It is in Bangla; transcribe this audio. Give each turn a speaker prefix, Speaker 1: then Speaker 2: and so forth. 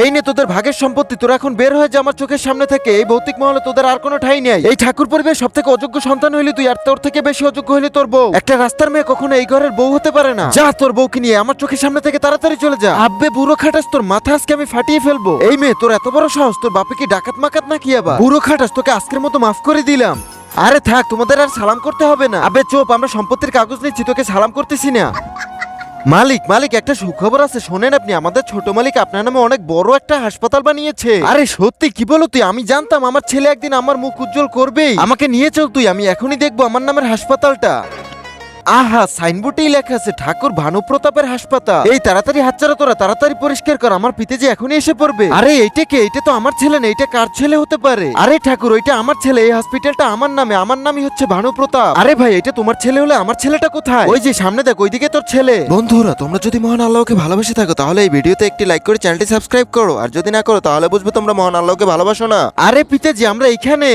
Speaker 1: এই নে তোদের ভাগের সম্পত্তি, তোরা এখন বের হয়ে যা আমার চোখের সামনে থেকে। এই ভৌতিক মহলে তোদের আর কোনো ঠাঁই নেই। এই ঠাকুর পরিবেশ সব থেকে অযোগ্য সন্তান হইলি তুই, আর তোর থেকে বেশি অযোগ্য হইলি তোর বউ। একটা রাস্তার মেয়ে কখনো এই ঘরের বউ হতে পারে না। যা তোর বউকে নিয়ে আমার চোখের সামনে থেকে তাড়াতাড়ি চলে যা। আব্বে বুড়ো খাটাস, তোর মাথা আজকে আমি ফাটিয়ে ফেলবো। এই মেয়ে তোর এত বড় সাহস, তোর বাপে কি ডাকাত মাকাত নাকি আবার? বুড়ো খাটাস, তোকে আজকের মতো মাফ করে দিলাম। আরে থাক, তোমাদের আর সালাম করতে হবে না। আবে চুপ, আমরা সম্পত্তির কাগজ নিচ্ছি, তোকে সালাম করতেছি না। মালিক মালিক, একটা সুখবর আছে শোনেন আপনি। আমাদের ছোট মালিক আপনার নামে অনেক বড় একটা হাসপাতাল বানিয়েছে। আরে সত্যি? কি বলো তুই? আমি জানতাম আমার ছেলে একদিন আমার মুখ উজ্জ্বল করবেই। আমাকে নিয়ে চল তুই, আমি এখনই দেখবো আমার নামের হাসপাতালটা। আহা, সাইনবোর্ডেই লেখা আছে ঠাকুর ভানুপ্রতাপের হাসপাতাল। এই তাড়াতাড়ি হাত চালা তোরা, তাড়াতাড়ি পরিষ্কার কর, আমার পিতে যে এখনই এসে পড়বে। আরে এইটা কে? এটা তো আমার ছেলে না, এটা কার ছেলে হতে পারে? আরে ঠাকুর, ওইটা আমার ছেলে, এই হসপিটালটা আমার নামে, আমার নামই হচ্ছে ভানুপ্রতাপ। আরে ভাই, এটা তোমার ছেলে হলে আমার ছেলেটা কোথায়? ওই যে সামনে দেখ, ওইদিকে তোর ছেলে। বন্ধুরা, তোমরা যদি মহান আল্লাহকে ভালোবেসে থাকো তাহলে এই ভিডিওতে একটি লাইক করে চ্যানেলটি সাবস্ক্রাইব করো, আর যদি না করো তাহলে বুঝবে তোমরা মহান আল্লাহকে ভালোবাসো না। আরে পিতাজি, আমরা এইখানে।